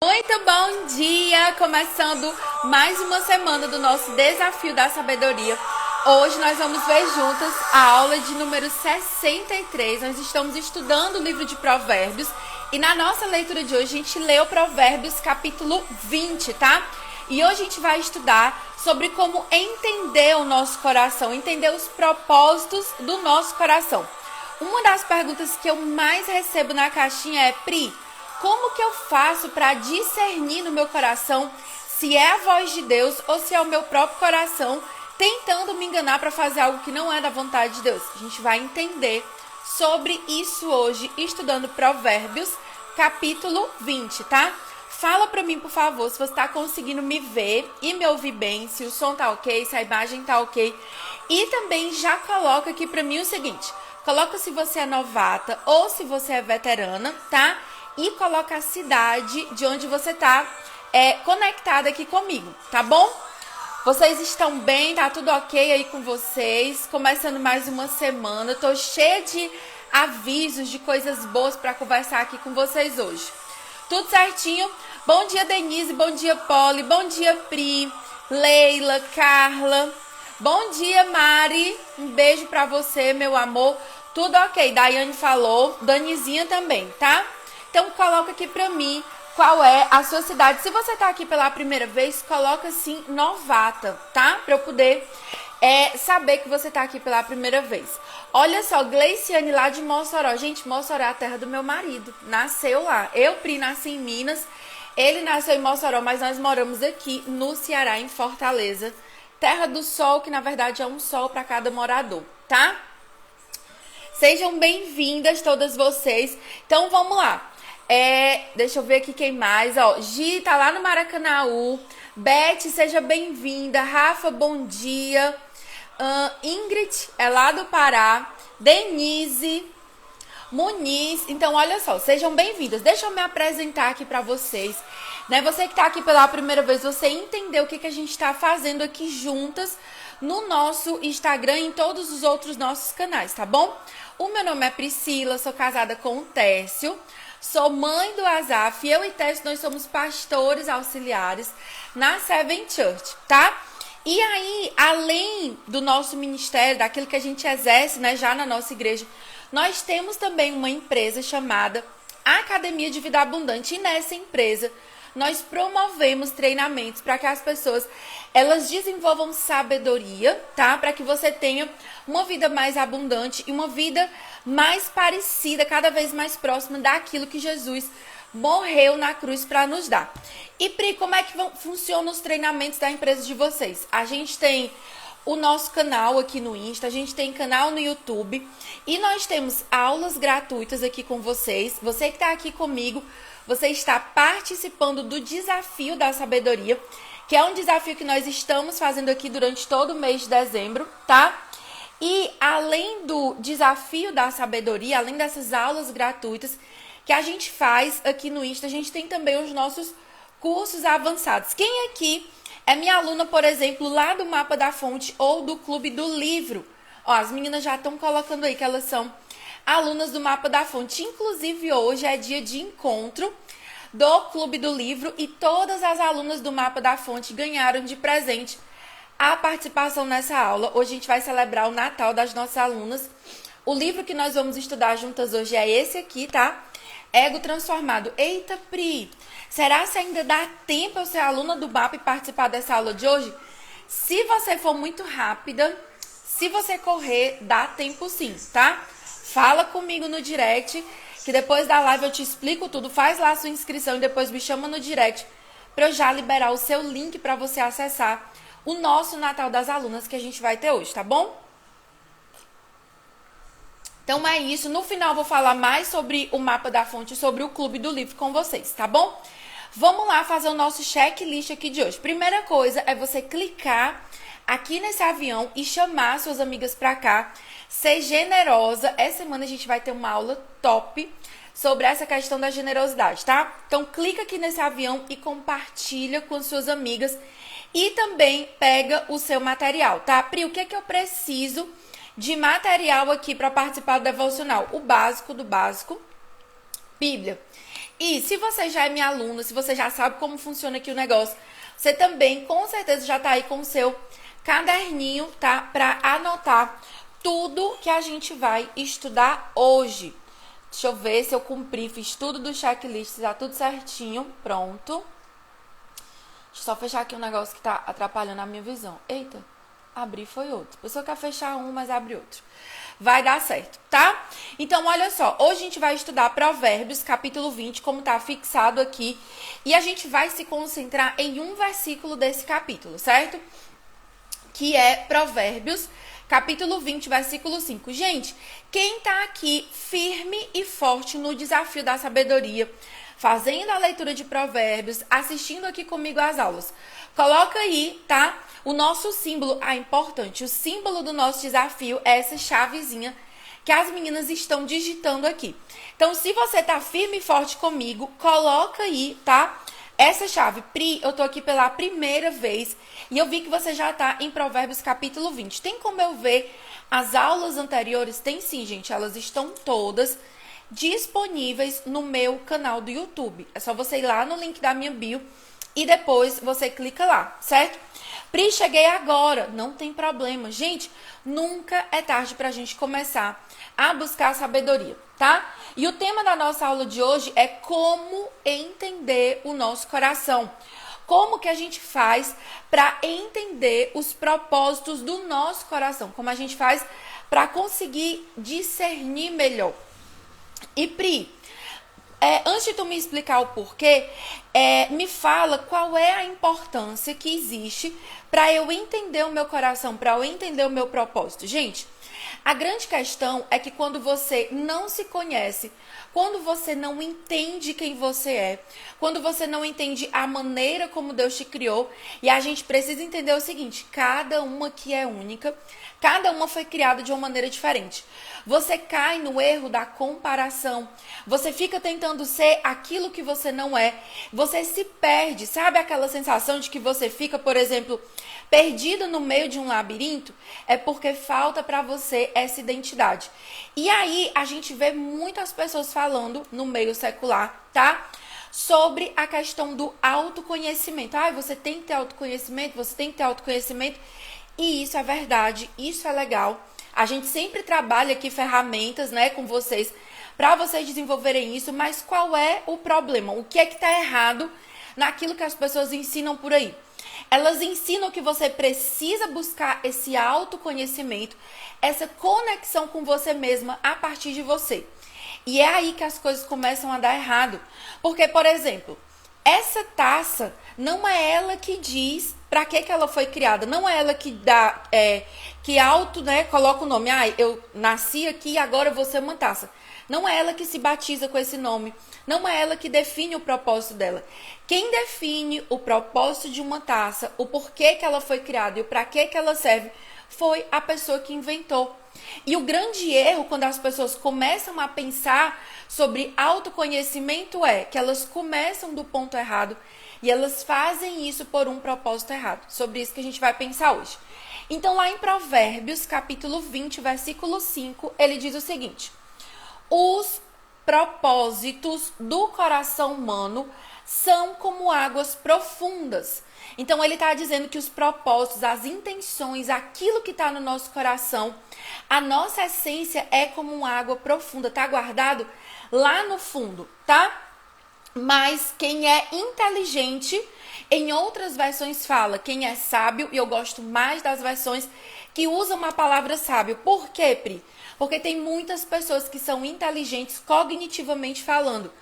Muito bom dia! Começando mais uma semana do nosso Desafio da Sabedoria. Hoje nós vamos ver juntas a aula de número 63. Nós estamos estudando o livro de Provérbios e na nossa leitura de hoje a gente leu Provérbios capítulo 20, tá? E hoje a gente vai estudar sobre como entender o nosso coração, entender os propósitos do nosso coração. Uma das perguntas que eu mais recebo na caixinha é: Pri, como que eu faço para discernir no meu coração se é a voz de Deus ou se é o meu próprio coração tentando me enganar para fazer algo que não é da vontade de Deus? A gente vai entender sobre isso hoje, estudando Provérbios, capítulo 20, tá? Fala para mim, por favor, se você está conseguindo me ver e me ouvir bem, se o som tá ok, se a imagem tá ok. E também já coloca aqui para mim o seguinte: coloca se você é novata ou se você é veterana, tá? E coloca a cidade de onde você tá conectada aqui comigo, tá bom? Vocês estão bem? Tá tudo ok aí com vocês? Começando mais uma semana. Tô cheia de avisos, de coisas boas para conversar aqui com vocês hoje. Tudo certinho? Bom dia, Denise. Bom dia, Polly. Bom dia, Pri, Leila, Carla. Bom dia, Mari. Um beijo pra você, meu amor. Tudo ok. Daiane falou. Danizinha também, tá? Então, coloca aqui pra mim qual é a sua cidade. Se você tá aqui pela primeira vez, coloca assim, novata, tá? Pra eu poder saber que você tá aqui pela primeira vez. Olha só, Gleiciane lá de Mossoró. Gente, Mossoró é a terra do meu marido. Nasceu lá. Eu, Pri, nasci em Minas. Ele nasceu em Mossoró, mas nós moramos aqui no Ceará, em Fortaleza. Terra do sol, que na verdade é um sol pra cada morador, tá? Sejam bem-vindas todas vocês. Então, vamos lá. Deixa eu ver aqui quem mais. Ó, Gi tá lá no Maracanaú. Beth, seja bem-vinda. Rafa, bom dia. Ingrid é lá do Pará. Denise, Muniz. Então, olha só, sejam bem-vindas. Deixa eu me apresentar aqui pra vocês. Né? Você que tá aqui pela primeira vez, você entendeu o que a gente tá fazendo aqui juntas no nosso Instagram e em todos os outros nossos canais, tá bom? O meu nome é Priscila, sou casada com o Tércio. Sou mãe do Azaf e eu e Tess, nós somos pastores auxiliares na Seven Church, tá? E aí, além do nosso ministério, daquilo que a gente exerce, né, já na nossa igreja, nós temos também uma empresa chamada Academia de Vida Abundante. E nessa empresa, nós promovemos treinamentos para que as pessoas elas desenvolvam sabedoria, tá? Para que você tenha uma vida mais abundante e uma vida mais parecida, cada vez mais próxima daquilo que Jesus morreu na cruz para nos dar. E Pri, como é que funcionam os treinamentos da empresa de vocês? A gente tem o nosso canal aqui no Insta, a gente tem canal no YouTube e nós temos aulas gratuitas aqui com vocês. Você que está aqui comigo, você está participando do Desafio da Sabedoria, que é um desafio que nós estamos fazendo aqui durante todo o mês de dezembro, tá? E além do Desafio da Sabedoria, além dessas aulas gratuitas que a gente faz aqui no Insta, a gente tem também os nossos cursos avançados. Quem aqui é minha aluna, por exemplo, lá do Mapa da Fonte ou do Clube do Livro? Ó, as meninas já estão colocando aí que elas são alunas do Mapa da Fonte. Inclusive, hoje é dia de encontro do Clube do Livro e todas as alunas do Mapa da Fonte ganharam de presente a participação nessa aula. Hoje a gente vai celebrar o Natal das nossas alunas. O livro que nós vamos estudar juntas hoje é esse aqui, tá? Ego Transformado. Eita, Pri, será que ainda dá tempo eu ser aluna do MAPA e participar dessa aula de hoje? Se você for muito rápida, se você correr, dá tempo sim, tá? Fala comigo no direct, que depois da live eu te explico tudo. Faz lá a sua inscrição e depois me chama no direct para eu já liberar o seu link para você acessar o nosso Natal das Alunas que a gente vai ter hoje, tá bom? Então é isso. No final eu vou falar mais sobre o Mapa da Fonte e sobre o Clube do Livro com vocês, tá bom? Vamos lá fazer o nosso checklist aqui de hoje. Primeira coisa é você clicar aqui nesse avião e chamar suas amigas pra cá. Ser generosa. Essa semana a gente vai ter uma aula top sobre essa questão da generosidade, tá? Então clica aqui nesse avião e compartilha com suas amigas. E também pega o seu material, tá? Pri, o que é que eu preciso de material aqui para participar do devocional? O básico do básico, Bíblia. E se você já é minha aluna, se você já sabe como funciona aqui o negócio, você também com certeza já tá aí com o seu caderninho, tá? Pra anotar tudo que a gente vai estudar hoje. Deixa eu ver se eu cumpri, fiz tudo do checklist, tá tudo certinho, pronto. Deixa eu só fechar aqui um negócio que tá atrapalhando a minha visão. Eita, abrir foi outro. A pessoa quer fechar um, mas abre outro. Vai dar certo, tá? Então, olha só, hoje a gente vai estudar Provérbios, capítulo 20, como tá fixado aqui. E a gente vai se concentrar em um versículo desse capítulo, certo? Que é Provérbios, capítulo 20, versículo 5. Gente, quem tá aqui firme e forte no desafio da sabedoria, fazendo a leitura de Provérbios, assistindo aqui comigo às aulas, coloca aí, tá? O nosso símbolo, importante, o símbolo do nosso desafio é essa chavezinha que as meninas estão digitando aqui. Então, se você tá firme e forte comigo, coloca aí, tá? Essa chave. Pri, eu tô aqui pela primeira vez e eu vi que você já tá em Provérbios capítulo 20. Tem como eu ver as aulas anteriores? Tem sim, gente. Elas estão todas disponíveis no meu canal do YouTube. É só você ir lá no link da minha bio e depois você clica lá, certo? Pri, cheguei agora. Não tem problema. Gente, nunca é tarde pra gente começar a buscar a sabedoria, tá? E o tema da nossa aula de hoje é como entender o nosso coração. Como que a gente faz para entender os propósitos do nosso coração? Como a gente faz para conseguir discernir melhor? E Pri, antes de tu me explicar o porquê, me fala qual é a importância que existe para eu entender o meu coração, para eu entender o meu propósito. Gente, a grande questão é que quando você não se conhece, quando você não entende quem você é, quando você não entende a maneira como Deus te criou, e a gente precisa entender o seguinte, cada uma aqui é única, cada uma foi criada de uma maneira diferente. Você cai no erro da comparação, você fica tentando ser aquilo que você não é, você se perde, sabe aquela sensação de que você fica, por exemplo, perdido no meio de um labirinto? É porque falta para você essa identidade. E aí a gente vê muitas pessoas falando no meio secular, tá? Sobre a questão do autoconhecimento. Você tem que ter autoconhecimento, você tem que ter autoconhecimento. E isso é verdade, isso é legal. A gente sempre trabalha aqui ferramentas, né, com vocês, para vocês desenvolverem isso, mas qual é o problema? O que é que está errado naquilo que as pessoas ensinam por aí? Elas ensinam que você precisa buscar esse autoconhecimento, essa conexão com você mesma a partir de você. E é aí que as coisas começam a dar errado. Porque, por exemplo, essa taça não é ela que diz para que ela foi criada. Não é ela que dá, coloca o nome. Eu nasci aqui e agora eu vou ser uma taça. Não é ela que se batiza com esse nome. Não é ela que define o propósito dela. Quem define o propósito de uma taça, o porquê que ela foi criada e o para que ela serve, foi a pessoa que inventou. E o grande erro quando as pessoas começam a pensar sobre autoconhecimento é que elas começam do ponto errado e elas fazem isso por um propósito errado. Sobre isso que a gente vai pensar hoje. Então, lá em Provérbios, capítulo 20, versículo 5, ele diz o seguinte: os propósitos do coração humano são como águas profundas. Então, ele está dizendo que os propósitos, as intenções, aquilo que está no nosso coração, a nossa essência é como uma água profunda, está guardado lá no fundo, tá? Mas quem é inteligente, em outras versões fala, quem é sábio, e eu gosto mais das versões que usam a palavra sábio. Por quê, Pri? Porque tem muitas pessoas que são inteligentes cognitivamente falando.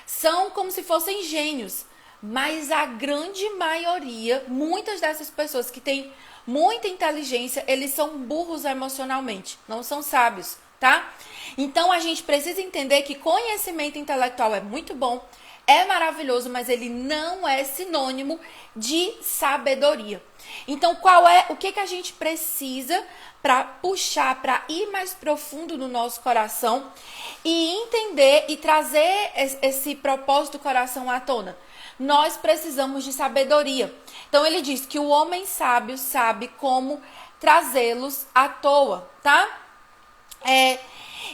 São como se fossem gênios. Mas a grande maioria, muitas dessas pessoas que têm muita inteligência, eles são burros emocionalmente, não são sábios, tá? Então a gente precisa entender que conhecimento intelectual é muito bom, é maravilhoso, mas ele não é sinônimo de sabedoria. Então o que a gente precisa para puxar, para ir mais profundo no nosso coração e entender e trazer esse propósito do coração à tona? Nós precisamos de sabedoria. Então ele diz que o homem sábio sabe como trazê-los à toa, tá?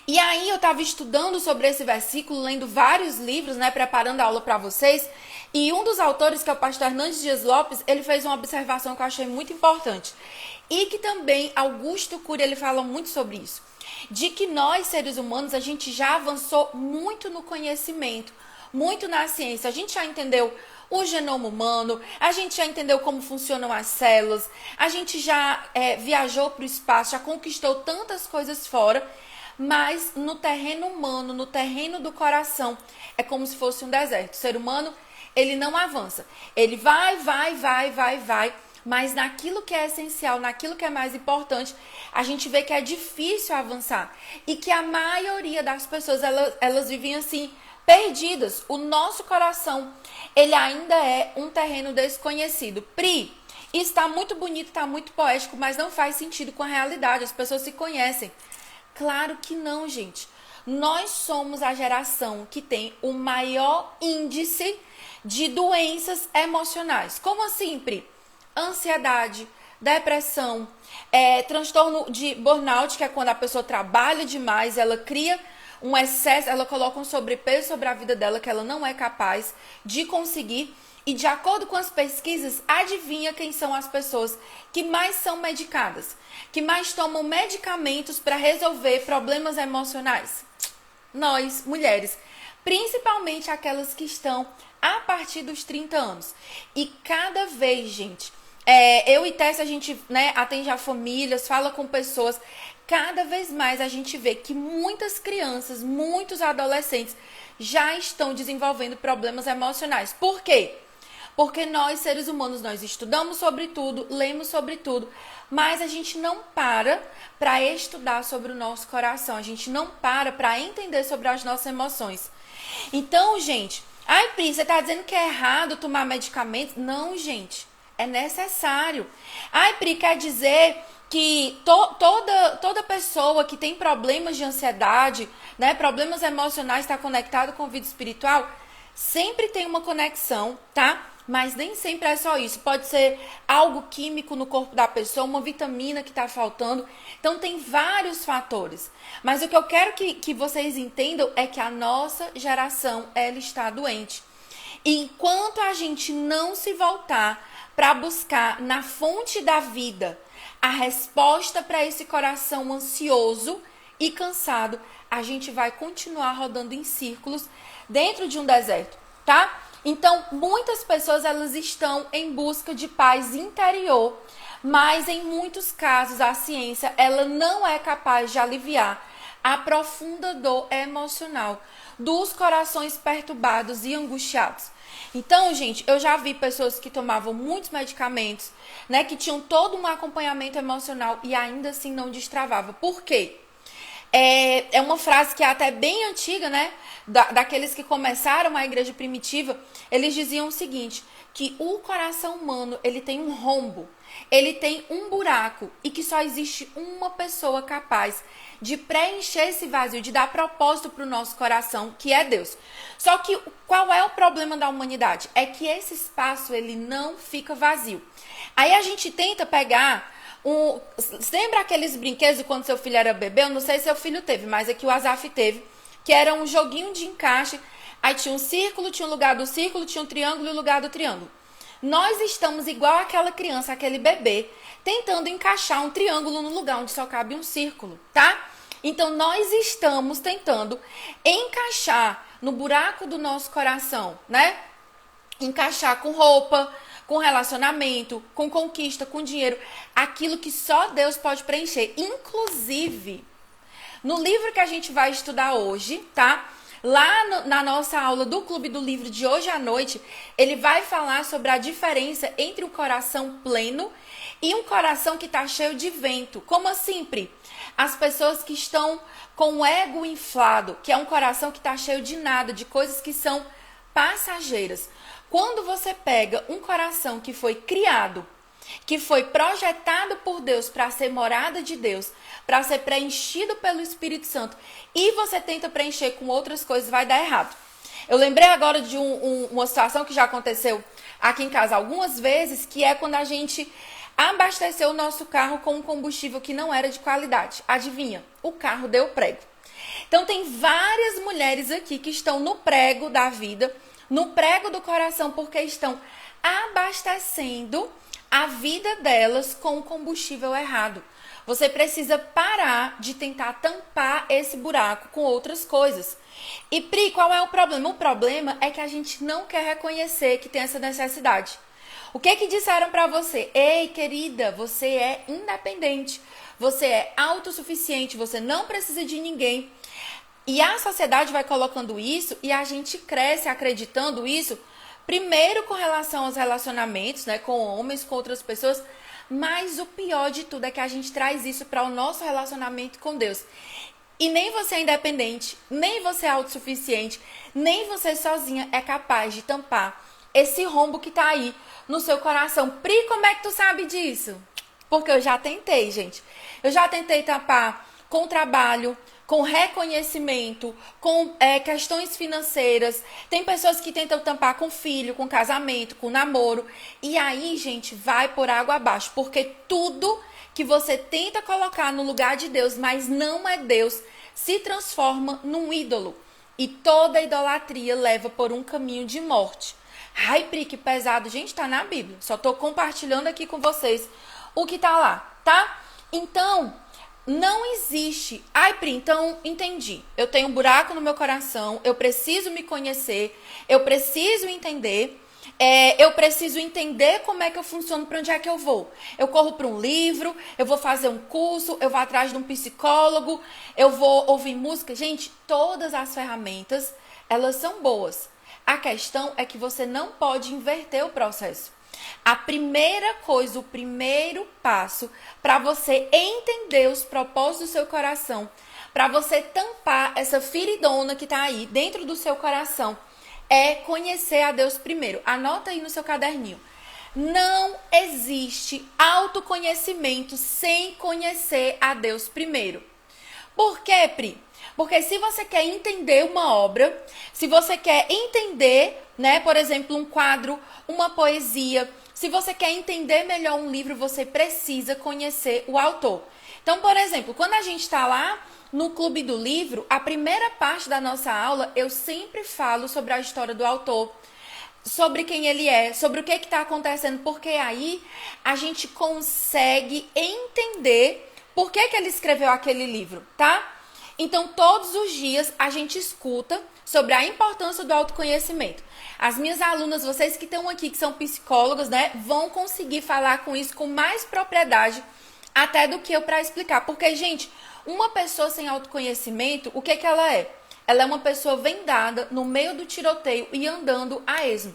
E aí eu estava estudando sobre esse versículo, lendo vários livros, né, preparando a aula para vocês. E um dos autores, que é o pastor Hernandes Dias Lopes, ele fez uma observação que eu achei muito importante. E que também Augusto Cury, ele fala muito sobre isso. De que nós, seres humanos, a gente já avançou muito no conhecimento, muito na ciência. A gente já entendeu o genoma humano, a gente já entendeu como funcionam as células, a gente já viajou para o espaço, já conquistou tantas coisas fora, mas no terreno humano, no terreno do coração, é como se fosse um deserto. O ser humano, ele não avança. Ele vai, mas naquilo que é essencial, naquilo que é mais importante, a gente vê que é difícil avançar. E que a maioria das pessoas, elas vivem assim, perdidas. O nosso coração, ele ainda é um terreno desconhecido. Pri, isso está muito bonito, está muito poético, mas não faz sentido com a realidade. As pessoas se conhecem. Claro que não, gente. Nós somos a geração que tem o maior índice de doenças emocionais. Como assim, Pri? Ansiedade, depressão, transtorno de burnout, que é quando a pessoa trabalha demais, ela cria um excesso, ela coloca um sobrepeso sobre a vida dela que ela não é capaz de conseguir. E de acordo com as pesquisas, adivinha quem são as pessoas que mais são medicadas, que mais tomam medicamentos para resolver problemas emocionais? Nós, mulheres, principalmente aquelas que estão a partir dos 30 anos. E cada vez, gente, eu e Tess, a gente, né, atende a famílias, fala com pessoas. Cada vez mais a gente vê que muitas crianças, muitos adolescentes já estão desenvolvendo problemas emocionais. Por quê? Porque nós, seres humanos, nós estudamos sobre tudo, lemos sobre tudo, mas a gente não para estudar sobre o nosso coração, a gente não para entender sobre as nossas emoções. Então, gente, ai, Pri, você tá dizendo que é errado tomar medicamentos? Não, gente, é necessário. Ai, Pri, quer dizer que toda pessoa que tem problemas de ansiedade, né, problemas emocionais, está conectado com a vida espiritual? Sempre tem uma conexão, tá? Mas nem sempre é só isso. Pode ser algo químico no corpo da pessoa, uma vitamina que está faltando. Então, tem vários fatores. Mas o que eu quero que vocês entendam é que a nossa geração, ela está doente. E enquanto a gente não se voltar para buscar na fonte da vida a resposta para esse coração ansioso e cansado, a gente vai continuar rodando em círculos dentro de um deserto, tá? Então, muitas pessoas, elas estão em busca de paz interior, mas em muitos casos a ciência, ela não é capaz de aliviar a profunda dor emocional dos corações perturbados e angustiados. Então, gente, eu já vi pessoas que tomavam muitos medicamentos, né, que tinham todo um acompanhamento emocional e ainda assim não destravava. Por quê? É uma frase que é até bem antiga, né? Daqueles que começaram a igreja primitiva. Eles diziam o seguinte, que o coração humano, ele tem um rombo, ele tem um buraco e que só existe uma pessoa capaz de preencher esse vazio, de dar propósito para o nosso coração, que é Deus. Só que qual é o problema da humanidade? É que esse espaço, ele não fica vazio. Aí a gente tenta pegar... Lembra aqueles brinquedos de quando seu filho era bebê? Eu não sei se seu filho teve, mas é que o Azaf teve, que era um joguinho de encaixe. Aí tinha um círculo, tinha um lugar do círculo, tinha um triângulo e o lugar do triângulo. Nós estamos igual aquela criança, aquele bebê, tentando encaixar um triângulo no lugar onde só cabe um círculo, tá? Então nós estamos tentando encaixar no buraco do nosso coração, né? Encaixar com roupa, com relacionamento, com conquista, com dinheiro, aquilo que só Deus pode preencher. Inclusive, no livro que a gente vai estudar hoje, tá? Lá na nossa aula do Clube do Livro de hoje à noite, ele vai falar sobre a diferença entre um coração pleno e um coração que está cheio de vento. Como assim, Pri? As pessoas que estão com o ego inflado, que é um coração que está cheio de nada, de coisas que são passageiras. Quando você pega um coração que foi criado, que foi projetado por Deus para ser morada de Deus, para ser preenchido pelo Espírito Santo, e você tenta preencher com outras coisas, vai dar errado. Eu lembrei agora de uma situação que já aconteceu aqui em casa algumas vezes, que é quando a gente abasteceu o nosso carro com um combustível que não era de qualidade. Adivinha? O carro deu prego. Então tem várias mulheres aqui que estão no prego da vida, no prego do coração, porque estão abastecendo a vida delas com o combustível errado. Você precisa parar de tentar tampar esse buraco com outras coisas. E Pri, qual é o problema? O problema é que a gente não quer reconhecer que tem essa necessidade. O que que disseram pra você? Ei, querida, você é independente, você é autossuficiente, você não precisa de ninguém. E a sociedade vai colocando isso e a gente cresce acreditando isso, primeiro com relação aos relacionamentos, né, com homens, com outras pessoas, mas o pior de tudo é que a gente traz isso para o nosso relacionamento com Deus. E nem você é independente, nem você é autossuficiente, nem você sozinha é capaz de tampar esse rombo que tá aí no seu coração. Pri, como é que tu sabe disso? Porque eu já tentei, gente. Eu já tentei tampar com trabalho, com reconhecimento, com questões financeiras. Tem pessoas que tentam tampar com filho, com casamento, com namoro. E aí, gente, vai por água abaixo. Porque tudo que você tenta colocar no lugar de Deus, mas não é Deus, se transforma num ídolo. E toda idolatria leva por um caminho de morte. Ai, Pri, que pesado. Gente, tá na Bíblia. Só tô compartilhando aqui com vocês o que tá lá, tá? Então, não existe. Ai, Pri, então entendi. Eu tenho um buraco no meu coração, eu preciso me conhecer, eu preciso entender, eu preciso entender como é que eu funciono, para onde é que eu vou. Eu corro para um livro, eu vou fazer um curso, eu vou atrás de um psicólogo, eu vou ouvir música. Gente, todas as ferramentas, elas são boas. A questão é que você não pode inverter o processo. A primeira coisa, o primeiro passo para você entender os propósitos do seu coração, para você tampar essa feridona que está aí dentro do seu coração, é conhecer a Deus primeiro. Anota aí no seu caderninho. Não existe autoconhecimento sem conhecer a Deus primeiro. Por quê, Pri? Porque se você quer entender uma obra, se você quer entender, né, por exemplo, um quadro, uma poesia, se você quer entender melhor um livro, você precisa conhecer o autor. Então, por exemplo, quando a gente está lá no Clube do Livro, a primeira parte da nossa aula, eu sempre falo sobre a história do autor, sobre quem ele é, sobre o que está acontecendo, porque aí a gente consegue entender por que ele escreveu aquele livro, tá? Então, todos os dias a gente escuta sobre a importância do autoconhecimento. As minhas alunas, vocês que estão aqui, que são psicólogas, né, vão conseguir falar com isso com mais propriedade até do que eu para explicar. Porque, gente, uma pessoa sem autoconhecimento, o que ela é? Ela é uma pessoa vendada no meio do tiroteio e andando a esmo.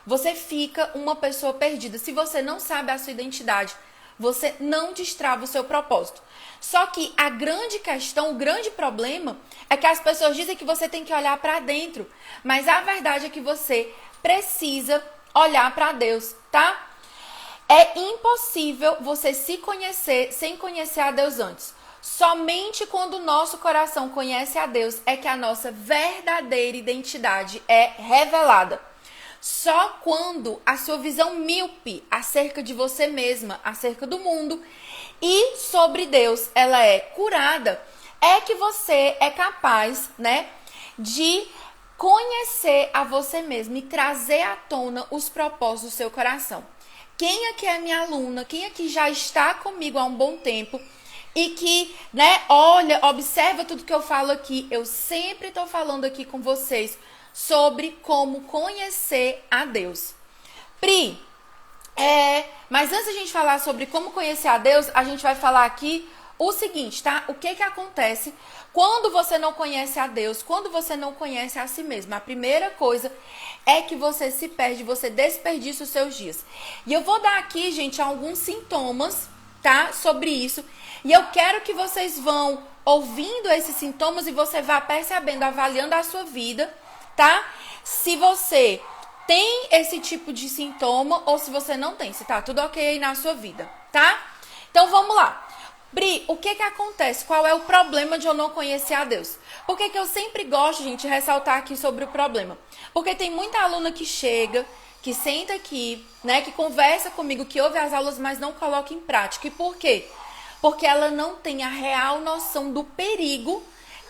Você fica uma pessoa perdida. Se você não sabe a sua identidade, você não destrava o seu propósito. Só que a grande questão, o grande problema é que as pessoas dizem que você tem que olhar para dentro, mas a verdade é que você precisa olhar para Deus, tá? É impossível você se conhecer sem conhecer a Deus antes. Somente quando o nosso coração conhece a Deus é que a nossa verdadeira identidade é revelada. Só quando a sua visão míope acerca de você mesma, acerca do mundo e sobre Deus, ela é curada, é que você é capaz, né, de conhecer a você mesmo e trazer à tona os propósitos do seu coração. Quem aqui é minha aluna, quem aqui já está comigo há um bom tempo e que, né, olha, observa tudo que eu falo aqui, eu sempre estou falando aqui com vocês sobre como conhecer a Deus. Pri, mas antes de a gente falar sobre como conhecer a Deus, a gente vai falar aqui o seguinte, tá? O que acontece quando você não conhece a Deus, quando você não conhece a si mesmo? A primeira coisa é que você se perde, você desperdiça os seus dias. E eu vou dar aqui, gente, alguns sintomas, tá? Sobre isso. E eu quero que vocês vão ouvindo esses sintomas e você vá percebendo, avaliando a sua vida, tá? Se você tem esse tipo de sintoma ou se você não tem, se tá tudo ok aí na sua vida, tá? Então vamos lá. Bri, o que acontece? Qual é o problema de eu não conhecer a Deus? Por que eu sempre gosto, gente, de ressaltar aqui sobre o problema? Porque tem muita aluna que chega, que senta aqui, né, que conversa comigo, que ouve as aulas, mas não coloca em prática. E por quê? Porque ela não tem a real noção do perigo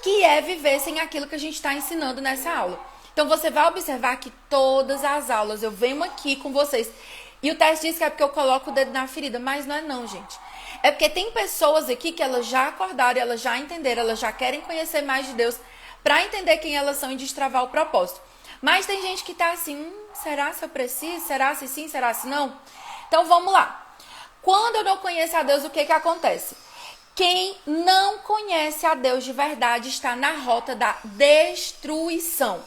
que é viver sem aquilo que a gente está ensinando nessa aula. Então, você vai observar que todas as aulas eu venho aqui com vocês. E o teste diz que é porque eu coloco o dedo na ferida, mas não é não, gente. É porque tem pessoas aqui que elas já acordaram, elas já entenderam, elas já querem conhecer mais de Deus para entender quem elas são e destravar o propósito. Mas tem gente que tá assim, será se eu preciso? Será se sim? Será se não? Então, vamos lá. Quando eu não conheço a Deus, o que acontece? Quem não conhece a Deus de verdade está na rota da destruição.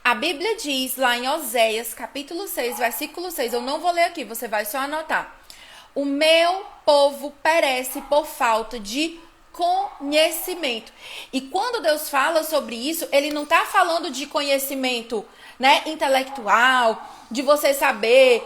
A Bíblia diz lá em Oséias, capítulo 6, versículo 6, eu não vou ler aqui, você vai só anotar. O meu povo perece por falta de conhecimento. E quando Deus fala sobre isso, ele não está falando de conhecimento, né, intelectual, de você saber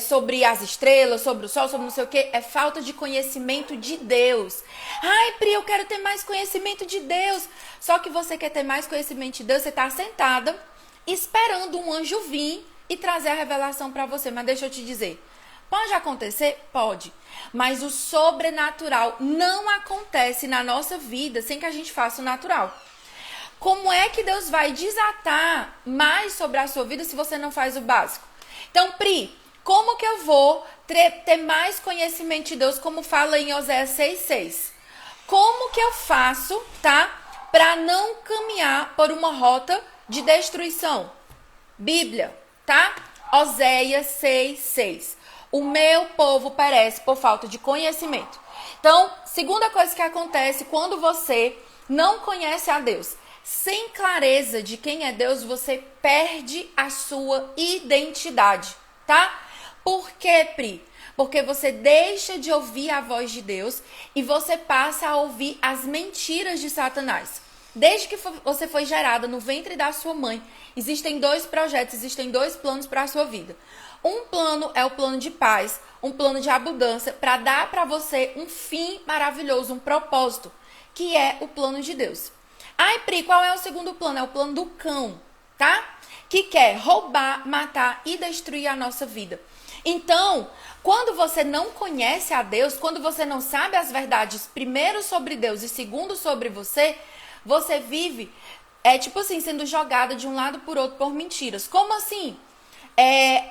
sobre as estrelas, sobre o sol, sobre não sei o que. É falta de conhecimento de Deus. Ai, Pri, eu quero ter mais conhecimento de Deus. Só que você quer ter mais conhecimento de Deus, você está sentada esperando um anjo vir e trazer a revelação para você. Mas deixa eu te dizer, pode acontecer? Pode. Mas o sobrenatural não acontece na nossa vida sem que a gente faça o natural. Como é que Deus vai desatar mais sobre a sua vida se você não faz o básico? Então, Pri, como que eu vou ter mais conhecimento de Deus, como fala em Oséias 6,6? Como que eu faço, tá? Para não caminhar por uma rota de destruição? Bíblia, tá? Oséias 6,6. O meu povo perece por falta de conhecimento. Então, segunda coisa que acontece quando você não conhece a Deus, sem clareza de quem é Deus, você perde a sua identidade, tá? Por quê, Pri? Porque você deixa de ouvir a voz de Deus e você passa a ouvir as mentiras de Satanás. Desde que você foi gerada no ventre da sua mãe, existem dois projetos, existem dois planos para a sua vida. Um plano é o plano de paz, um plano de abundância, para dar para você um fim maravilhoso, um propósito, que é o plano de Deus. Ai, Pri, qual é o segundo plano? É o plano do cão, tá? Que quer roubar, matar e destruir a nossa vida. Então, quando você não conhece a Deus, quando você não sabe as verdades, primeiro sobre Deus e segundo sobre você, você vive, tipo assim, sendo jogada de um lado por outro por mentiras. Como assim?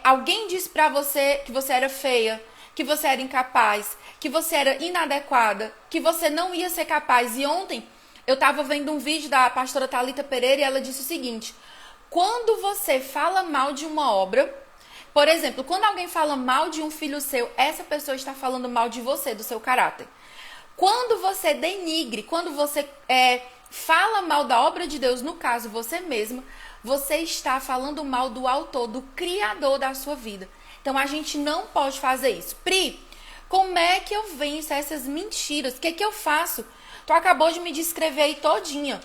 Alguém disse pra você que você era feia, que você era incapaz, que você era inadequada, que você não ia ser capaz. E ontem eu tava vendo um vídeo da pastora Thalita Pereira e ela disse o seguinte: quando você fala mal de uma obra, por exemplo, quando alguém fala mal de um filho seu, essa pessoa está falando mal de você, do seu caráter. Quando você denigre, quando você fala mal da obra de Deus, no caso você mesma, você está falando mal do autor, do criador da sua vida. Então a gente não pode fazer isso. Pri, como é que eu venço essas mentiras? O que eu faço? Tu acabou de me descrever aí todinha.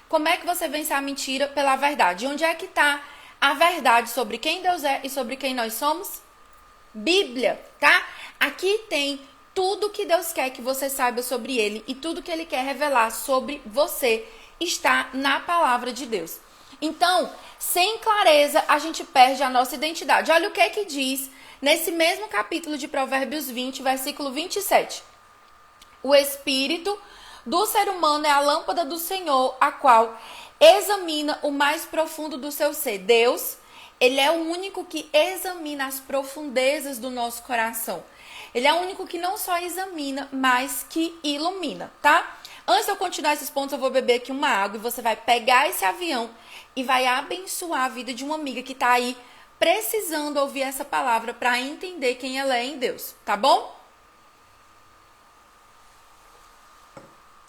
Como é que você vence a mentira pela verdade? Onde é que está a verdade sobre quem Deus é e sobre quem nós somos? Bíblia, tá? Aqui tem tudo que Deus quer que você saiba sobre Ele e tudo que Ele quer revelar sobre você está na palavra de Deus. Então, sem clareza, a gente perde a nossa identidade. Olha o que é que diz nesse mesmo capítulo de Provérbios 20, versículo 27. O espírito do ser humano é a lâmpada do Senhor, a qual examina o mais profundo do seu ser. Deus, Ele é o único que examina as profundezas do nosso coração. Ele é o único que não só examina, mas que ilumina, tá? Antes de eu continuar esses pontos, eu vou beber aqui uma água e você vai pegar esse avião e vai abençoar a vida de uma amiga que tá aí precisando ouvir essa palavra para entender quem ela é em Deus, tá bom?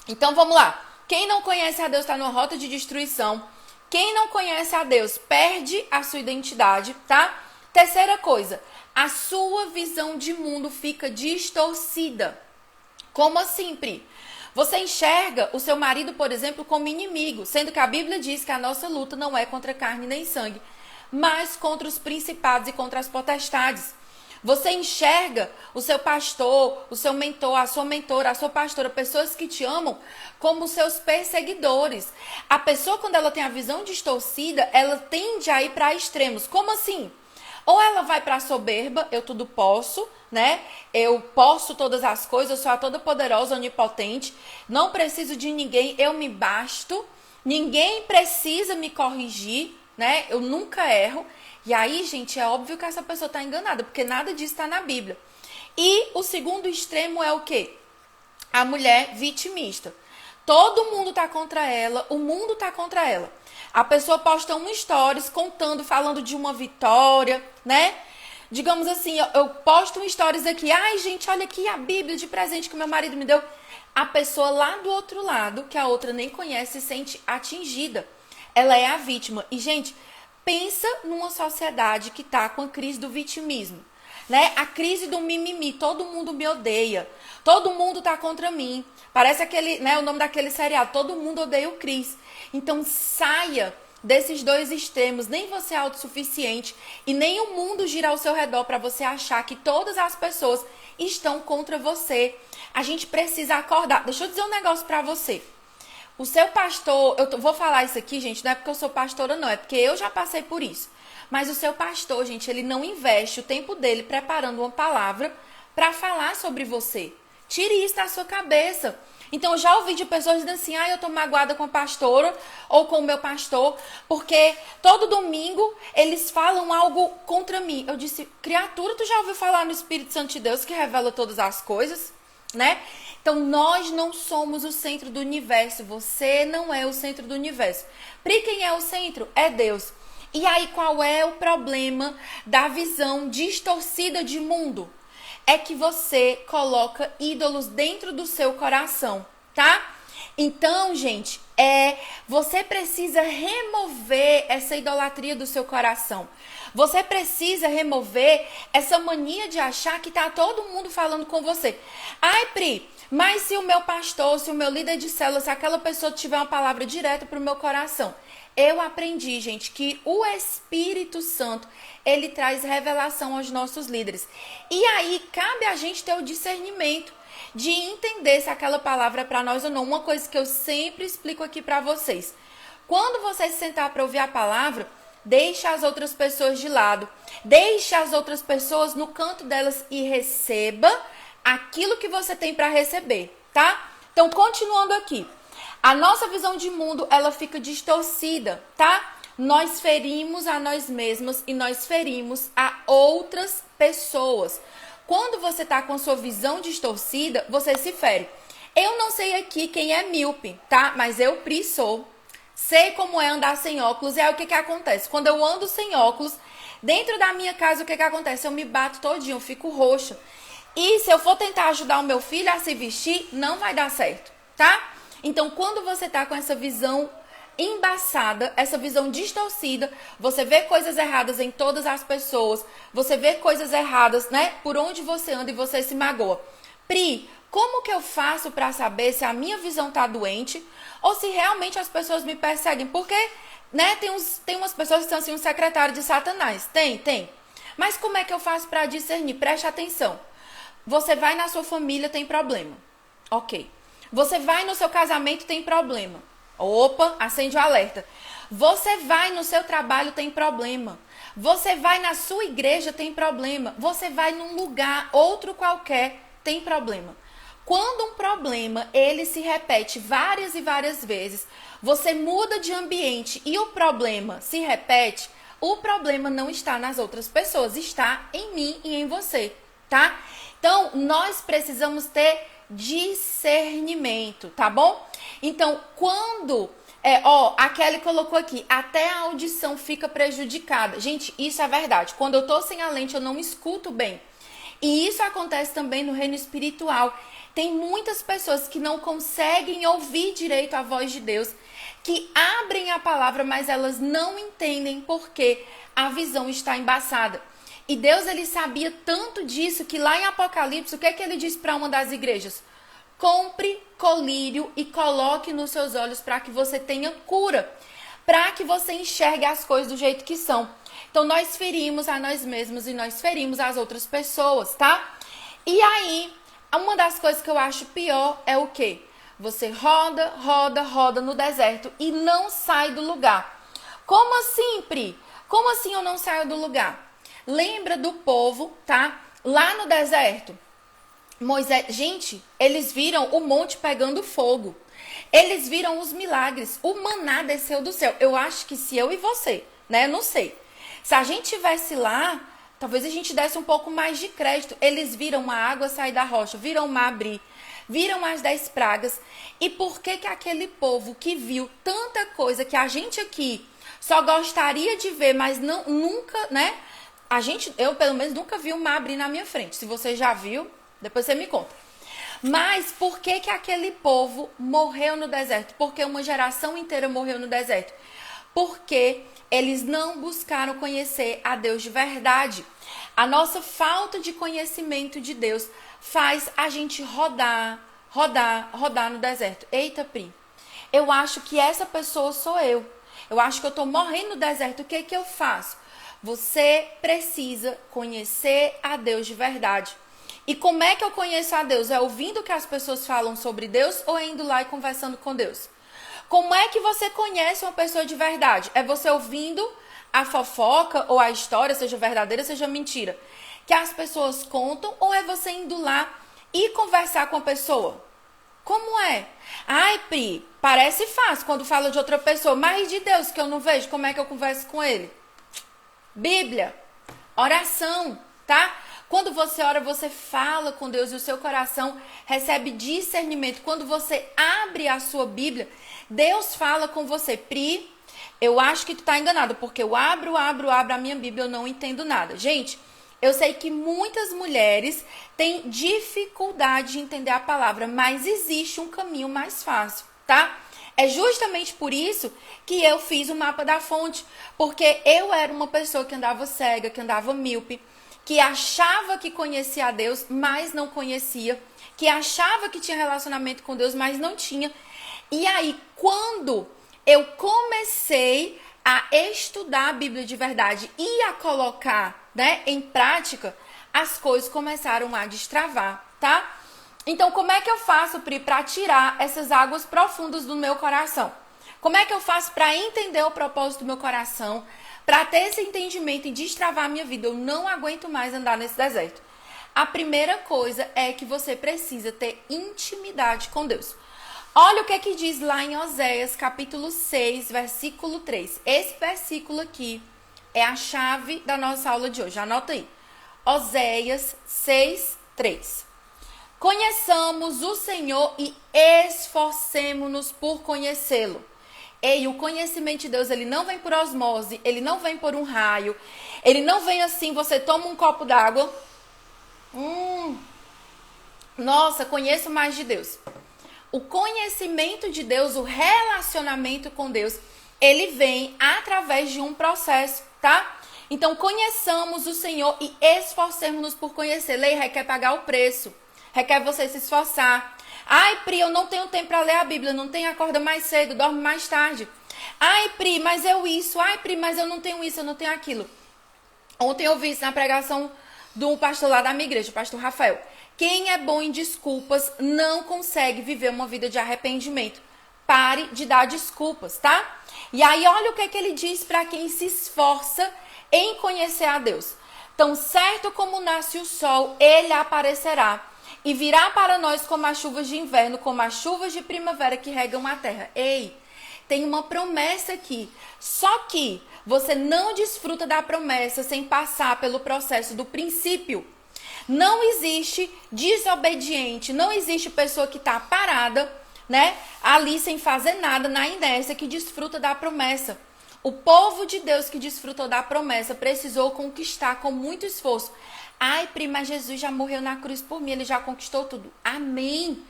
Então vamos lá. Quem não conhece a Deus está numa rota de destruição. Quem não conhece a Deus perde a sua identidade, tá? Terceira coisa, a sua visão de mundo fica distorcida. Como assim, Pri? Você enxerga o seu marido, por exemplo, como inimigo, sendo que a Bíblia diz que a nossa luta não é contra carne nem sangue, mas contra os principados e contra as potestades. Você enxerga o seu pastor, o seu mentor, a sua mentora, a sua pastora, pessoas que te amam como seus perseguidores. A pessoa, quando ela tem a visão distorcida, ela tende a ir para extremos. Como assim? Ou ela vai para a soberba, eu tudo posso, né? Eu posso todas as coisas, eu sou a toda poderosa, onipotente, não preciso de ninguém, eu me basto, ninguém precisa me corrigir, né? Eu nunca erro. E aí, gente, é óbvio que essa pessoa está enganada, porque nada disso está na Bíblia. E o segundo extremo é o quê? A mulher vitimista. Todo mundo tá contra ela, o mundo tá contra ela. A pessoa posta um stories contando, falando de uma vitória, né? Digamos assim, eu posto um stories aqui, ai gente, olha aqui a Bíblia de presente que meu marido me deu. A pessoa lá do outro lado, que a outra nem conhece, se sente atingida. Ela é a vítima. E, gente, pensa numa sociedade que tá com a crise do vitimismo, né? A crise do mimimi, todo mundo me odeia, todo mundo tá contra mim. Parece aquele, né, o nome daquele seriado, todo mundo odeia o Chris. Então saia desses dois extremos, nem você é autossuficiente e nem o mundo gira ao seu redor para você achar que todas as pessoas estão contra você. A gente precisa acordar. Deixa eu dizer um negócio para você. O seu pastor, vou falar isso aqui, gente, não é porque eu sou pastora não, é porque eu já passei por isso. Mas o seu pastor, gente, ele não investe o tempo dele preparando uma palavra para falar sobre você. Tire isso da sua cabeça. Então, eu já ouvi de pessoas dizendo assim, eu tô magoada com a pastora ou com o meu pastor, porque todo domingo eles falam algo contra mim. Eu disse, criatura, tu já ouviu falar no Espírito Santo de Deus que revela todas as coisas, né? Então, nós não somos o centro do universo. Você não é o centro do universo. Para quem é o centro? É Deus. E aí, qual é o problema da visão distorcida de mundo? É que você coloca ídolos dentro do seu coração, tá? Então, gente, você precisa remover essa idolatria do seu coração. Você precisa remover essa mania de achar que tá todo mundo falando com você. Ai, Pri, mas se o meu pastor, se o meu líder de célula, se aquela pessoa tiver uma palavra direta pro meu coração. Eu aprendi, gente, que o Espírito Santo, ele traz revelação aos nossos líderes. E aí, cabe a gente ter o discernimento de entender se aquela palavra é para nós ou não. Uma coisa que eu sempre explico aqui para vocês. Quando você se sentar para ouvir a palavra, deixe as outras pessoas de lado. Deixe as outras pessoas no canto delas e receba aquilo que você tem para receber, tá? Então, continuando aqui. A nossa visão de mundo, ela fica distorcida, tá? Nós ferimos a nós mesmos e nós ferimos a outras pessoas. Quando você tá com a sua visão distorcida, você se fere. Eu não sei aqui quem é míope, tá? Mas eu, Pri, sou. Sei como é andar sem óculos. E aí o que acontece? Quando eu ando sem óculos, dentro da minha casa, o que acontece? Eu me bato todinho, eu fico roxa. E se eu for tentar ajudar o meu filho a se vestir, não vai dar certo, tá? Então, quando você tá com essa visão embaçada, essa visão distorcida, você vê coisas erradas em todas as pessoas, você vê coisas erradas, né, por onde você anda e você se magoa. Pri, como que eu faço para saber se a minha visão tá doente ou se realmente as pessoas me perseguem? Porque, né, tem umas pessoas que são assim, um secretário de Satanás. Tem. Mas como é que eu faço para discernir? Preste atenção. Você vai na sua família, tem problema. Ok. Você vai no seu casamento, tem problema. Opa, acende o alerta. Você vai no seu trabalho, tem problema. Você vai na sua igreja, tem problema. Você vai num lugar, outro qualquer, tem problema. Quando um problema, ele se repete várias e várias vezes, você muda de ambiente e o problema se repete, o problema não está nas outras pessoas, está em mim e em você, tá? Então, nós precisamos ter discernimento, tá bom? Então, quando a Kelly colocou aqui, até a audição fica prejudicada. Gente, isso é verdade. Quando eu tô sem a lente, eu não escuto bem. E isso acontece também no reino espiritual. Tem muitas pessoas que não conseguem ouvir direito a voz de Deus, que abrem a palavra, mas elas não entendem porque a visão está embaçada. E Deus, ele sabia tanto disso que lá em Apocalipse, o que é que ele diz para uma das igrejas? Compre colírio e coloque nos seus olhos para que você tenha cura, para que você enxergue as coisas do jeito que são. Então, nós ferimos a nós mesmos e nós ferimos as outras pessoas, tá? E aí, uma das coisas que eu acho pior é o quê? Você roda no deserto e não sai do lugar. Como assim, Pri? Como assim eu não saio do lugar? Lembra do povo, tá? Lá no deserto. Moisés, gente, eles viram o monte pegando fogo. Eles viram os milagres. O maná desceu do céu. Eu acho que se eu e você, né? Eu não sei. Se a gente tivesse lá, talvez a gente desse um pouco mais de crédito. Eles viram a água sair da rocha, viram o mar abrir, viram as 10 pragas. E por que que aquele povo que viu tanta coisa que a gente aqui só gostaria de ver, mas não, nunca, né? Eu pelo menos nunca vi o mar abrir na minha frente. Se você já viu, depois você me conta. Mas por que que aquele povo morreu no deserto? Porque uma geração inteira morreu no deserto. Porque eles não buscaram conhecer a Deus de verdade. A nossa falta de conhecimento de Deus faz a gente rodar no deserto. Eita, Pri, eu acho que essa pessoa sou eu. Eu acho que eu tô morrendo no deserto. O que que eu faço? Você precisa conhecer a Deus de verdade. E como é que eu conheço a Deus? É ouvindo o que as pessoas falam sobre Deus ou é indo lá e conversando com Deus? Como é que você conhece uma pessoa de verdade? É você ouvindo a fofoca ou a história, seja verdadeira, seja mentira, que as pessoas contam, ou é você indo lá e conversar com a pessoa? Como é? Ai, Pri, parece fácil quando fala de outra pessoa, mas de Deus que eu não vejo, como é que eu converso com ele? Bíblia, oração, tá? Quando você ora, você fala com Deus e o seu coração recebe discernimento. Quando você abre a sua Bíblia, Deus fala com você. Pri, eu acho que tu tá enganado, porque eu abro a minha Bíblia, eu não entendo nada. Gente, eu sei que muitas mulheres têm dificuldade de entender a palavra, mas existe um caminho mais fácil, tá? É justamente por isso que eu fiz o mapa da fonte, porque eu era uma pessoa que andava cega, que andava míope, que achava que conhecia a Deus, mas não conhecia, que achava que tinha relacionamento com Deus, mas não tinha. E aí, quando eu comecei a estudar a Bíblia de verdade e a colocar, né, em prática, as coisas começaram a destravar, tá? Então, como é que eu faço, Pri, para tirar essas águas profundas do meu coração? Como é que eu faço para entender o propósito do meu coração, para ter esse entendimento e destravar a minha vida? Eu não aguento mais andar nesse deserto. A primeira coisa é que você precisa ter intimidade com Deus. Olha o que é que diz lá em Oséias, capítulo 6, versículo 3. Esse versículo aqui é a chave da nossa aula de hoje. Anota aí. Oséias 6, 3. Conheçamos o Senhor e esforcemo-nos por conhecê-lo. Ei, o conhecimento de Deus, ele não vem por osmose, ele não vem por um raio, ele não vem assim, você toma um copo d'água. Nossa, conheço mais de Deus. O conhecimento de Deus, o relacionamento com Deus, ele vem através de um processo, tá? Então, conheçamos o Senhor e esforcemos-nos por conhecer. Lei requer pagar o preço, requer você se esforçar. Ai, Pri, eu não tenho tempo para ler a Bíblia, não tenho, acorda mais cedo, dorme mais tarde. Ai, Pri, mas eu isso. Ai, Pri, mas eu não tenho isso, eu não tenho aquilo. Ontem eu vi isso na pregação do pastor lá da minha igreja, o pastor Rafael. Quem é bom em desculpas não consegue viver uma vida de arrependimento. Pare de dar desculpas, tá? E aí, olha o que ele diz para quem se esforça em conhecer a Deus. Tão certo como nasce o sol, ele aparecerá e virá para nós como as chuvas de inverno, como as chuvas de primavera que regam a terra. Ei, tem uma promessa aqui. Só que você não desfruta da promessa sem passar pelo processo do princípio. Não existe desobediente, não existe pessoa que está parada, né, ali sem fazer nada, na inércia, que desfruta da promessa. O povo de Deus que desfrutou da promessa precisou conquistar com muito esforço. Ai, prima, Jesus já morreu na cruz por mim, ele já conquistou tudo. Amém.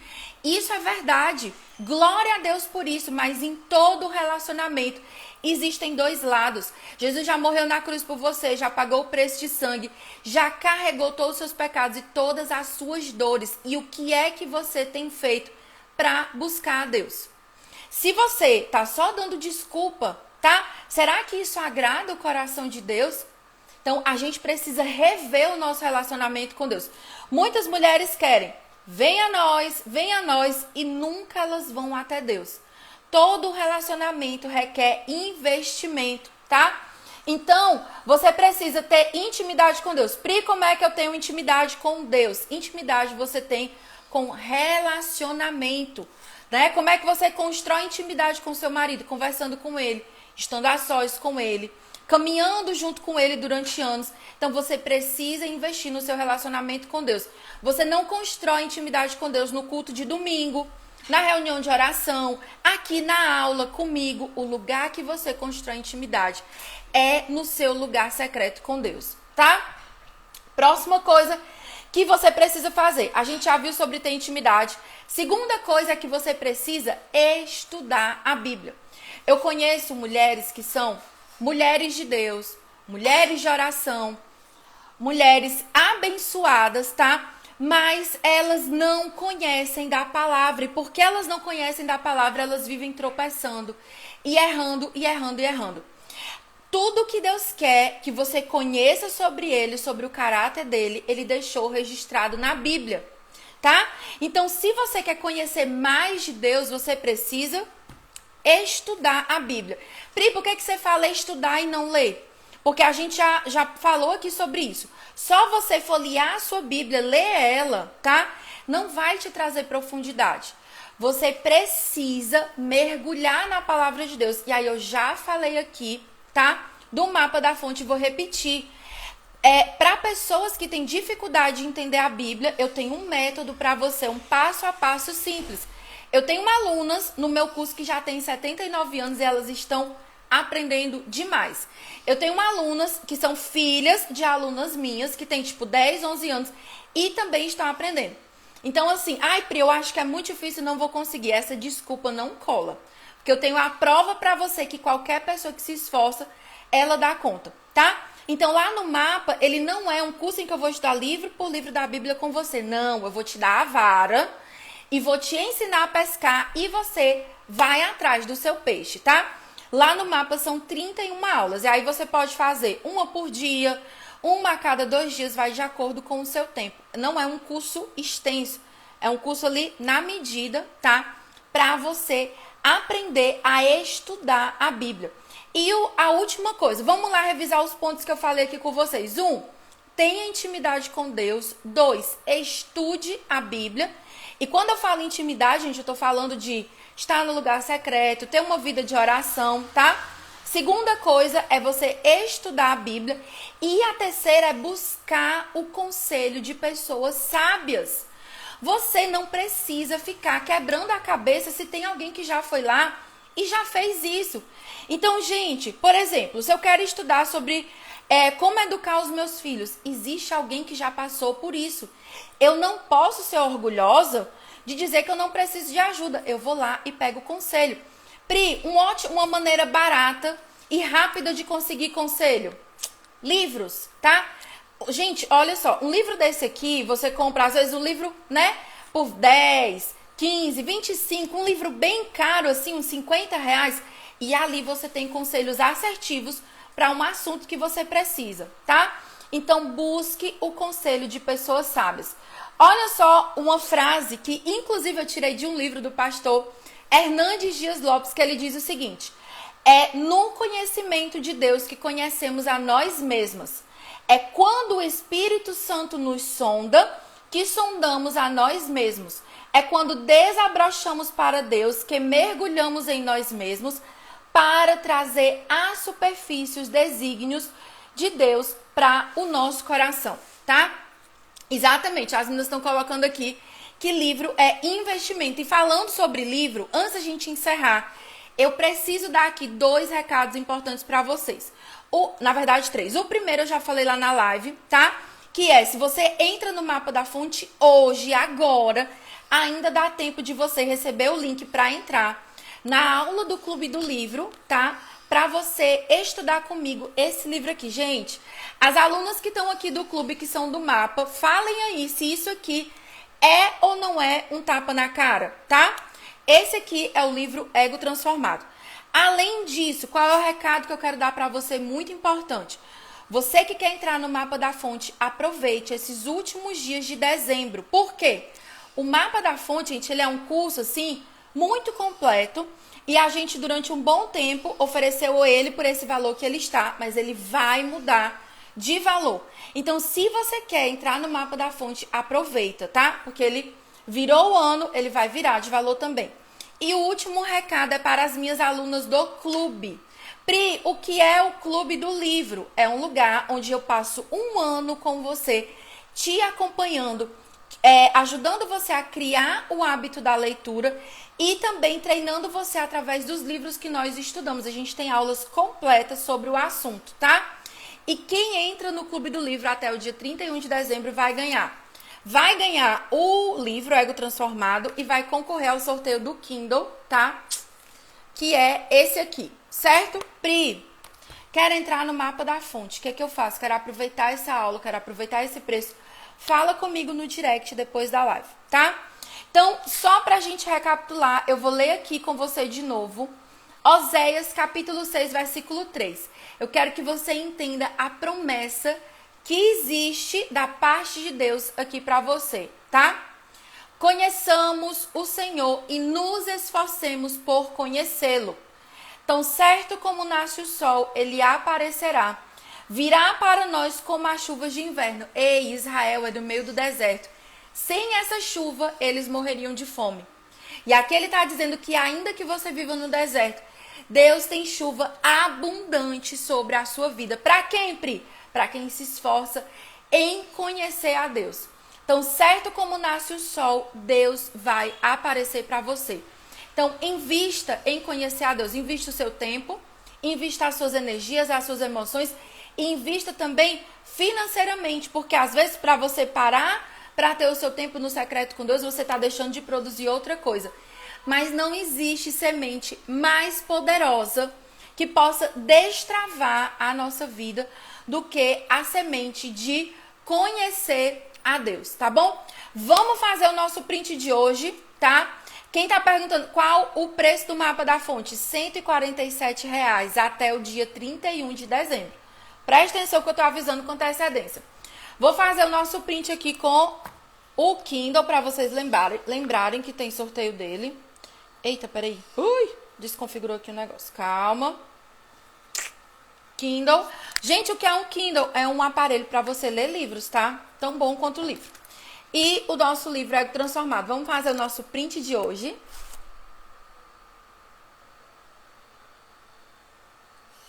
Isso é verdade. Glória a Deus por isso, mas em todo relacionamento existem dois lados. Jesus já morreu na cruz por você, já pagou o preço de sangue, já carregou todos os seus pecados e todas as suas dores. E o que é que você tem feito para buscar a Deus? Se você tá só dando desculpa, tá? Será que isso agrada o coração de Deus? Então, a gente precisa rever o nosso relacionamento com Deus. Muitas mulheres querem, venha a nós, e nunca elas vão até Deus. Todo relacionamento requer investimento, tá? Então, você precisa ter intimidade com Deus. Pri, como é que eu tenho intimidade com Deus? Intimidade você tem com relacionamento, né? Como é que você constrói intimidade com seu marido? Conversando com ele, estando a sós com ele, caminhando junto com ele durante anos. Então, você precisa investir no seu relacionamento com Deus. Você não constrói intimidade com Deus no culto de domingo, na reunião de oração, aqui na aula comigo. O lugar que você constrói intimidade é no seu lugar secreto com Deus, tá? Próxima coisa que você precisa fazer. A gente já viu sobre ter intimidade. Segunda coisa é que você precisa estudar a Bíblia. Eu conheço mulheres que são mulheres de Deus, mulheres de oração, mulheres abençoadas, tá? Mas elas não conhecem da palavra. E porque elas não conhecem da palavra, elas vivem tropeçando e errando, e errando, e errando. Tudo que Deus quer que você conheça sobre ele, sobre o caráter dele, ele deixou registrado na Bíblia, tá? Então, se você quer conhecer mais de Deus, você precisa estudar a Bíblia. Pri, por que você fala estudar e não ler? Porque a gente já falou aqui sobre isso. Só você folhear a sua Bíblia, ler ela, tá? Não vai te trazer profundidade. Você precisa mergulhar na palavra de Deus. E aí eu já falei aqui, tá? Do mapa da fonte, vou repetir. Para pessoas que têm dificuldade de entender a Bíblia, eu tenho um método para você, um passo a passo simples. Eu tenho alunas no meu curso que já têm 79 anos e elas estão aprendendo demais. Eu tenho alunas que são filhas de alunas minhas, que têm tipo 10, 11 anos e também estão aprendendo. Então assim, ai Pri, eu acho que é muito difícil, não vou conseguir. Essa desculpa não cola. Porque eu tenho a prova pra você que qualquer pessoa que se esforça, ela dá conta, tá? Então lá no mapa, ele não é um curso em que eu vou estudar livro por livro da Bíblia com você. Não, eu vou te dar a vara e vou te ensinar a pescar e você vai atrás do seu peixe, tá? Lá no mapa são 31 aulas. E aí você pode fazer uma por dia, uma a cada 2 dias, vai de acordo com o seu tempo. Não é um curso extenso, é um curso ali na medida, tá? Pra você aprender a estudar a Bíblia. E a última coisa, vamos lá revisar os pontos que eu falei aqui com vocês. 1, tenha intimidade com Deus. 2, estude a Bíblia. E quando eu falo intimidade, gente, eu tô falando de estar no lugar secreto, ter uma vida de oração, tá? Segunda coisa é você estudar a Bíblia. E a terceira é buscar o conselho de pessoas sábias. Você não precisa ficar quebrando a cabeça se tem alguém que já foi lá e já fez isso. Então, gente, por exemplo, se eu quero estudar sobre como educar os meus filhos, existe alguém que já passou por isso. Eu não posso ser orgulhosa de dizer que eu não preciso de ajuda. Eu vou lá e pego o conselho. Pri, uma maneira barata e rápida de conseguir conselho. Livros, tá? Gente, olha só, um livro desse aqui, você compra, às vezes, um livro, né, por 10, 15, 25, um livro bem caro, assim, uns 50 reais, e ali você tem conselhos assertivos para um assunto que você precisa, tá? Então, busque o conselho de pessoas sábias. Olha só uma frase que, inclusive, eu tirei de um livro do pastor Hernandes Dias Lopes, que ele diz o seguinte: é no conhecimento de Deus que conhecemos a nós mesmas. É quando o Espírito Santo nos sonda que sondamos a nós mesmos. É quando desabrochamos para Deus que mergulhamos em nós mesmos para trazer à superfície os desígnios de Deus para o nosso coração, tá? Exatamente, as meninas estão colocando aqui que livro é investimento. E falando sobre livro, antes da gente encerrar, eu preciso dar aqui 2 recados importantes para vocês. Na verdade, 3. O primeiro eu já falei lá na live, tá? Que é, se você entra no Mapa da Fonte hoje, agora, ainda dá tempo de você receber o link para entrar na aula do Clube do Livro, tá? Para você estudar comigo esse livro aqui. Gente, as alunas que estão aqui do clube, que são do mapa, falem aí se isso aqui é ou não é um tapa na cara, tá? Esse aqui é o livro Ego Transformado. Além disso, qual é o recado que eu quero dar para você muito importante? Você que quer entrar no Mapa da Fonte, aproveite esses últimos dias de dezembro. Por quê? O Mapa da Fonte, gente, ele é um curso, assim, muito completo. E a gente, durante um bom tempo, ofereceu ele por esse valor que ele está, mas ele vai mudar de valor. Então, se você quer entrar no Mapa da Fonte, aproveita, tá? Porque ele virou o ano, ele vai virar de valor também. E o último recado é para as minhas alunas do clube. Pri, o que é o Clube do Livro? É um lugar onde eu passo um ano com você, te acompanhando, ajudando você a criar o hábito da leitura e também treinando você através dos livros que nós estudamos. A gente tem aulas completas sobre o assunto, tá? E quem entra no Clube do Livro até o dia 31 de dezembro vai ganhar. Vai ganhar o livro Ego Transformado e vai concorrer ao sorteio do Kindle, tá? Que é esse aqui, certo? Pri, quero entrar no Mapa da Fonte. O que é que eu faço? Quero aproveitar essa aula, quero aproveitar esse preço. Fala comigo no direct depois da live, tá? Então, só pra gente recapitular, eu vou ler aqui com você de novo. Oséias, capítulo 6, versículo 3. Eu quero que você entenda a promessa que existe da parte de Deus aqui pra você, tá? Conheçamos o Senhor e nos esforcemos por conhecê-lo. Tão certo como nasce o sol, ele aparecerá. Virá para nós como as chuvas de inverno. Ei, Israel é do meio do deserto. Sem essa chuva, eles morreriam de fome. E aqui ele está dizendo que ainda que você viva no deserto, Deus tem chuva abundante sobre a sua vida. Para quem, Pri? Para quem se esforça em conhecer a Deus. Então, certo como nasce o sol, Deus vai aparecer para você. Então, invista em conhecer a Deus. Invista o seu tempo, invista as suas energias, as suas emoções. E invista também financeiramente, porque às vezes para você parar, para ter o seu tempo no secreto com Deus, você está deixando de produzir outra coisa. Mas não existe semente mais poderosa que possa destravar a nossa vida do que a semente de conhecer a Deus, tá bom? Vamos fazer o nosso print de hoje, tá? Quem tá perguntando qual o preço do Mapa da Fonte? R$ 147 até o dia 31 de dezembro. Presta atenção que eu tô avisando com antecedência. Vou fazer o nosso print aqui com o Kindle para vocês lembrarem que tem sorteio dele. Eita, peraí. Ui, desconfigurou aqui o negócio. Calma. Kindle. Gente, o que é um Kindle? É um aparelho para você ler livros, tá? Tão bom quanto o livro. E o nosso livro é transformado. Vamos fazer o nosso print de hoje.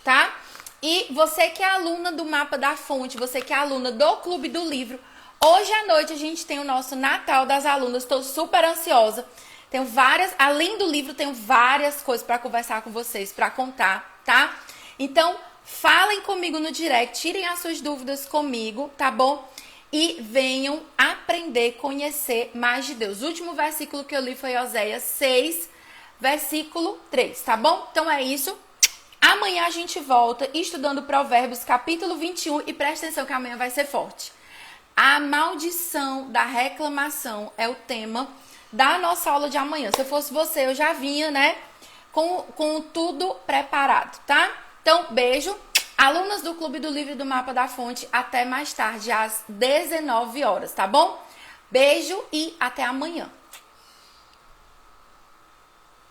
Tá? E você que é aluna do Mapa da Fonte, você que é aluna do Clube do Livro, hoje à noite a gente tem o nosso Natal das alunas. Estou super ansiosa. Tenho várias, além do livro, tenho várias coisas para conversar com vocês, para contar, tá? Então, falem comigo no direct, tirem as suas dúvidas comigo, tá bom? E venham aprender, conhecer mais de Deus. O último versículo que eu li foi Oséias 6, versículo 3, tá bom? Então é isso. Amanhã a gente volta estudando Provérbios, capítulo 21, e presta atenção que amanhã vai ser forte. A maldição da reclamação é o tema da nossa aula de amanhã. Se eu fosse você, eu já vinha, né, com tudo preparado, tá? Então, beijo. Alunas do Clube do Livro e do Mapa da Fonte, até mais tarde, às 19 horas, tá bom? Beijo e até amanhã.